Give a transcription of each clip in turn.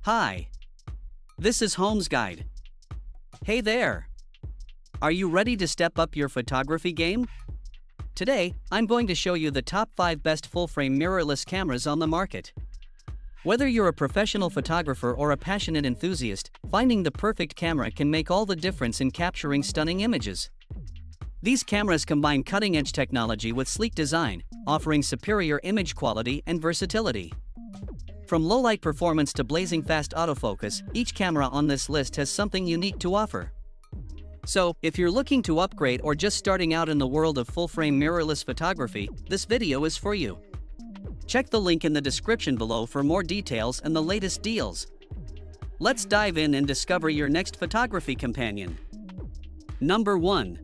Hi. This is Holmes Guide. Hey there. Are you ready to step up your photography game? Today, I'm going to show you the top 5 best full-frame mirrorless cameras on the market. Whether you're a professional photographer or a passionate enthusiast, finding the perfect camera can make all the difference in capturing stunning images. These cameras combine cutting-edge technology with sleek design, offering superior image quality and versatility. From low-light performance to blazing fast autofocus, each camera on this list has something unique to offer. So, if you're looking to upgrade or just starting out in the world of full-frame mirrorless photography, this video is for you. Check the link in the description below for more details and the latest deals. Let's dive in and discover your next photography companion. Number 1.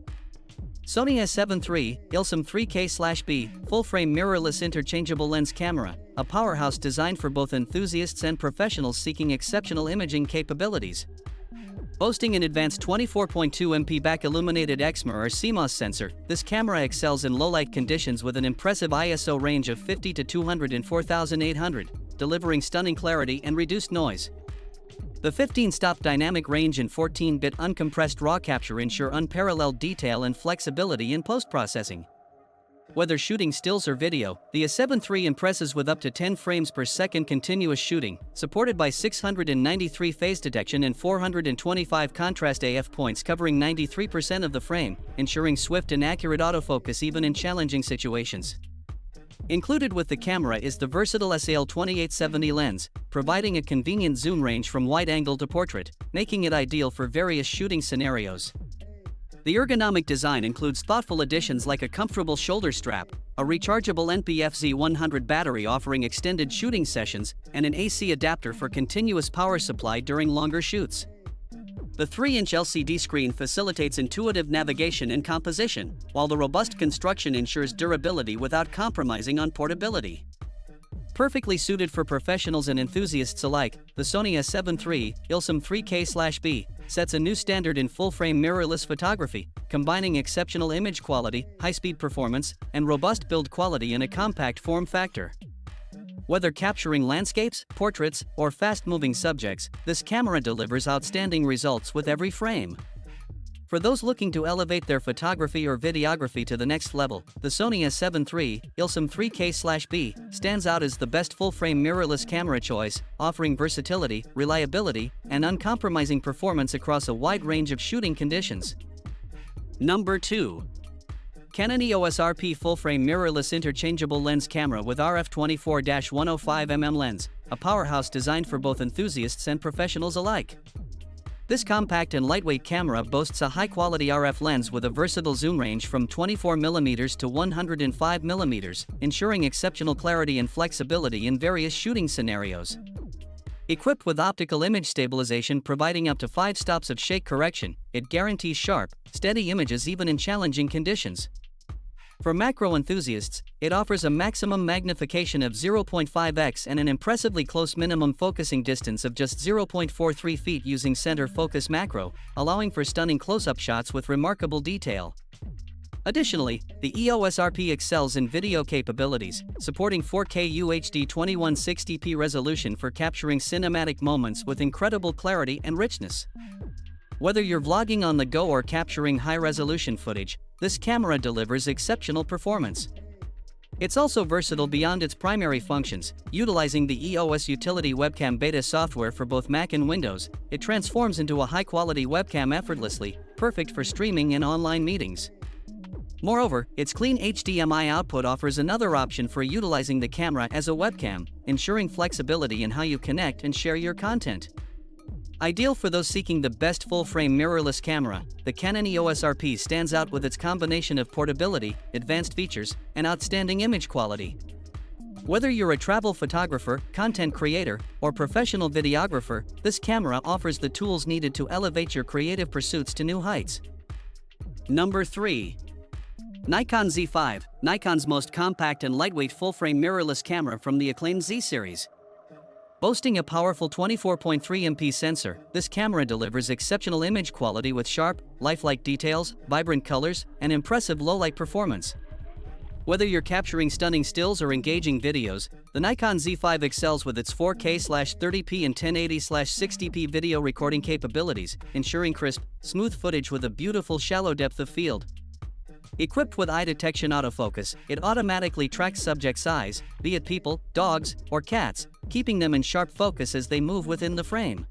Sony S73 ILSM 3K/B Full-Frame Mirrorless Interchangeable Lens Camera, a powerhouse designed for both enthusiasts and professionals seeking exceptional imaging capabilities. Boasting an advanced 24.2 MP back-illuminated X-mirror CMOS sensor, this camera excels in low-light conditions with an impressive ISO range of 50 to 204,800, delivering stunning clarity and reduced noise. The 15-stop dynamic range and 14-bit uncompressed RAW capture ensure unparalleled detail and flexibility in post-processing. Whether shooting stills or video, the S73 impresses with up to 10 frames per second continuous shooting, supported by 693 phase detection and 425 contrast AF points covering 93% of the frame, ensuring swift and accurate autofocus even in challenging situations. Included with the camera is the versatile SAL2870 lens, providing a convenient zoom range from wide-angle to portrait, making it ideal for various shooting scenarios. The ergonomic design includes thoughtful additions like a comfortable shoulder strap, a rechargeable NPFZ100 battery offering extended shooting sessions, and an AC adapter for continuous power supply during longer shoots. The 3-inch LCD screen facilitates intuitive navigation and composition, while the robust construction ensures durability without compromising on portability. Perfectly suited for professionals and enthusiasts alike, the Sony S73 ILSM 3K/B sets a new standard in full-frame mirrorless photography, combining exceptional image quality, high-speed performance, and robust build quality in a compact form factor. Whether capturing landscapes, portraits, or fast-moving subjects, this camera delivers outstanding results with every frame. For those looking to elevate their photography or videography to the next level, the Sony S73 ILSM 3K/B stands out as the best full-frame mirrorless camera choice, offering versatility, reliability, and uncompromising performance across a wide range of shooting conditions. Number 2. Canon EOS RP Full-Frame Mirrorless Interchangeable Lens Camera with RF 24-105mm lens, a powerhouse designed for both enthusiasts and professionals alike. This compact and lightweight camera boasts a high-quality RF lens with a versatile zoom range from 24mm to 105mm, ensuring exceptional clarity and flexibility in various shooting scenarios. Equipped with optical image stabilization providing up to 5 stops of shake correction, it guarantees sharp, steady images even in challenging conditions. For macro enthusiasts, it offers a maximum magnification of 0.5x and an impressively close minimum focusing distance of just 0.43 feet using center focus macro, allowing for stunning close-up shots with remarkable detail. Additionally, the EOS RP excels in video capabilities, supporting 4K UHD 2160p resolution for capturing cinematic moments with incredible clarity and richness. Whether you're vlogging on the go or capturing high-resolution footage, this camera delivers exceptional performance. It's also versatile beyond its primary functions. Utilizing the EOS Utility Webcam Beta software for both Mac and Windows, it transforms into a high-quality webcam effortlessly, perfect for streaming and online meetings. Moreover, its clean HDMI output offers another option for utilizing the camera as a webcam, ensuring flexibility in how you connect and share your content. Ideal for those seeking the best full-frame mirrorless camera, the Canon EOS RP stands out with its combination of portability, advanced features, and outstanding image quality. Whether you're a travel photographer, content creator, or professional videographer, this camera offers the tools needed to elevate your creative pursuits to new heights. Number 3. Nikon Z5, Nikon's most compact and lightweight full-frame mirrorless camera from the acclaimed Z series. Boasting a powerful 24.3 MP sensor, this camera delivers exceptional image quality with sharp, lifelike details, vibrant colors, and impressive low-light performance. Whether you're capturing stunning stills or engaging videos, the Nikon Z5 excels with its 4K/30p and 1080/60p video recording capabilities, ensuring crisp, smooth footage with a beautiful shallow depth of field. Equipped with eye detection autofocus, it automatically tracks subject's eyes, be it people, dogs, or cats, keeping them in sharp focus as they move within the frame.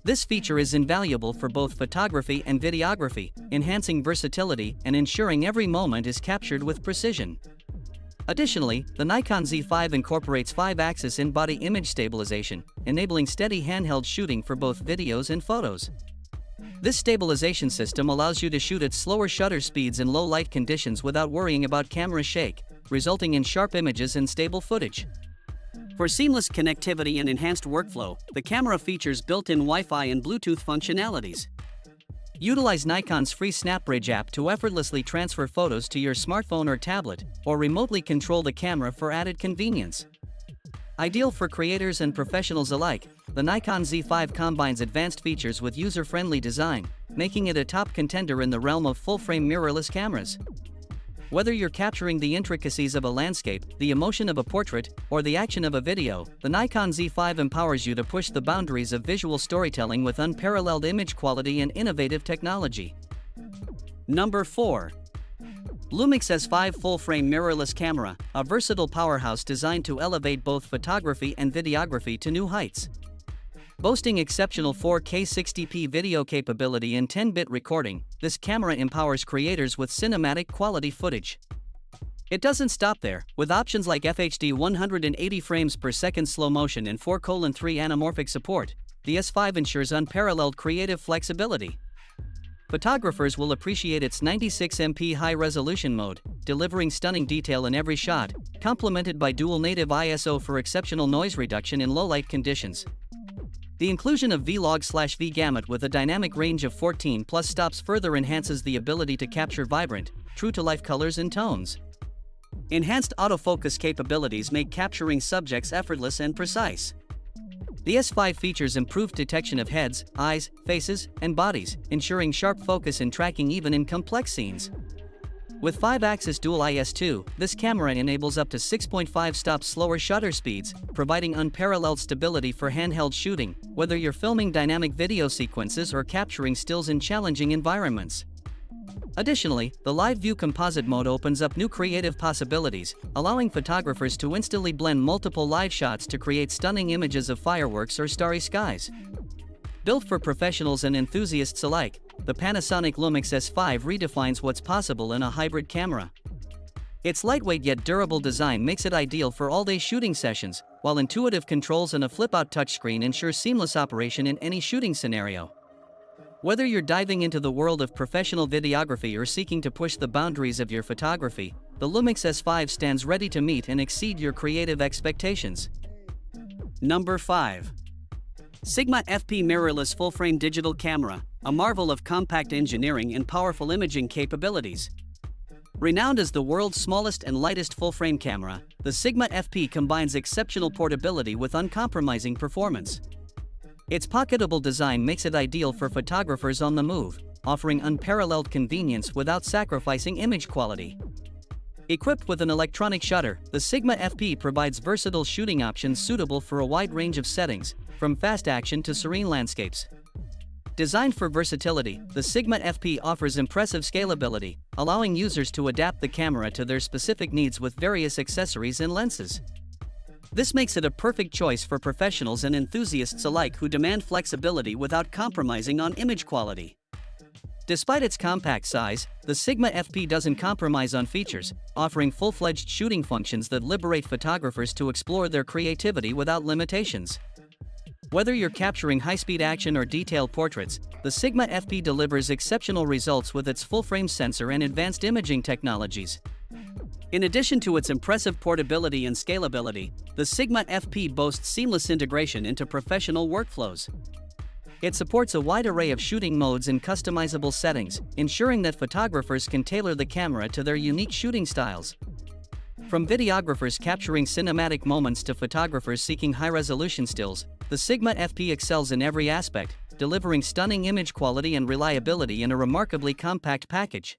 This feature is invaluable for both photography and videography, enhancing versatility and ensuring every moment is captured with precision. Additionally, the Nikon Z5 incorporates 5-axis in-body image stabilization, enabling steady handheld shooting for both videos and photos. This stabilization system allows you to shoot at slower shutter speeds in low light conditions without worrying about camera shake, resulting in sharp images and stable footage. For seamless connectivity and enhanced workflow, the camera features built-in Wi-Fi and Bluetooth functionalities. Utilize Nikon's free SnapBridge app to effortlessly transfer photos to your smartphone or tablet, or remotely control the camera for added convenience. Ideal for creators and professionals alike, the Nikon Z5 combines advanced features with user-friendly design, making it a top contender in the realm of full-frame mirrorless cameras. Whether you're capturing the intricacies of a landscape, the emotion of a portrait, or the action of a video, the Nikon Z5 empowers you to push the boundaries of visual storytelling with unparalleled image quality and innovative technology. Number 4. Lumix S5 Full-Frame Mirrorless Camera, a versatile powerhouse designed to elevate both photography and videography to new heights. Boasting exceptional 4K 60p video capability and 10-bit recording, this camera empowers creators with cinematic quality footage. It doesn't stop there. With options like FHD 180 frames per second slow motion and 4:3 anamorphic support, the S5 ensures unparalleled creative flexibility. Photographers will appreciate its 96MP high-resolution mode, delivering stunning detail in every shot, complemented by dual native ISO for exceptional noise reduction in low-light conditions. The inclusion of V-Log/V gamut with a dynamic range of 14+ stops further enhances the ability to capture vibrant, true-to-life colors and tones. Enhanced autofocus capabilities make capturing subjects effortless and precise. The S5 features improved detection of heads, eyes, faces, and bodies, ensuring sharp focus and tracking even in complex scenes. With 5-axis dual IS2, this camera enables up to 6.5 stops slower shutter speeds, providing unparalleled stability for handheld shooting, whether you're filming dynamic video sequences or capturing stills in challenging environments. Additionally, the Live View Composite mode opens up new creative possibilities, allowing photographers to instantly blend multiple live shots to create stunning images of fireworks or starry skies. Built for professionals and enthusiasts alike, the Panasonic Lumix S5 redefines what's possible in a hybrid camera. Its lightweight yet durable design makes it ideal for all-day shooting sessions, while intuitive controls and a flip-out touchscreen ensure seamless operation in any shooting scenario. Whether you're diving into the world of professional videography or seeking to push the boundaries of your photography, the Lumix S5 stands ready to meet and exceed your creative expectations. Number 5. Sigma FP Mirrorless Full-Frame Digital Camera, a marvel of compact engineering and powerful imaging capabilities. Renowned as the world's smallest and lightest full-frame camera, the Sigma FP combines exceptional portability with uncompromising performance. Its pocketable design makes it ideal for photographers on the move, offering unparalleled convenience without sacrificing image quality. Equipped with an electronic shutter, the Sigma FP provides versatile shooting options suitable for a wide range of settings, from fast action to serene landscapes. Designed for versatility, the Sigma FP offers impressive scalability, allowing users to adapt the camera to their specific needs with various accessories and lenses. This makes it a perfect choice for professionals and enthusiasts alike who demand flexibility without compromising on image quality. Despite its compact size, the Sigma FP doesn't compromise on features, offering full-fledged shooting functions that liberate photographers to explore their creativity without limitations. Whether you're capturing high-speed action or detailed portraits, the Sigma FP delivers exceptional results with its full-frame sensor and advanced imaging technologies. In addition to its impressive portability and scalability, the Sigma FP boasts seamless integration into professional workflows. It supports a wide array of shooting modes and customizable settings, ensuring that photographers can tailor the camera to their unique shooting styles. From videographers capturing cinematic moments to photographers seeking high-resolution stills, the Sigma FP excels in every aspect, delivering stunning image quality and reliability in a remarkably compact package.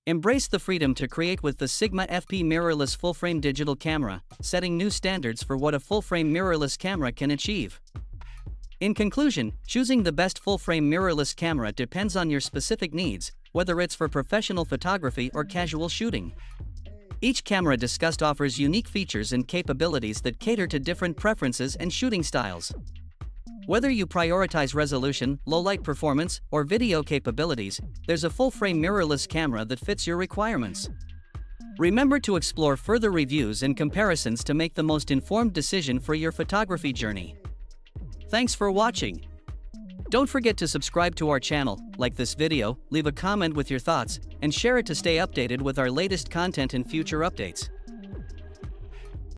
Embrace the freedom to create with the Sigma FP mirrorless full-frame digital camera, setting new standards for what a full-frame mirrorless camera can achieve. In conclusion, choosing the best full-frame mirrorless camera depends on your specific needs, whether it's for professional photography or casual shooting. Each camera discussed offers unique features and capabilities that cater to different preferences and shooting styles. Whether you prioritize resolution, low-light performance, or video capabilities, there's a full-frame mirrorless camera that fits your requirements. Remember to explore further reviews and comparisons to make the most informed decision for your photography journey. Thanks for watching. Don't forget to subscribe to our channel, like this video, leave a comment with your thoughts, and share it to stay updated with our latest content and future updates.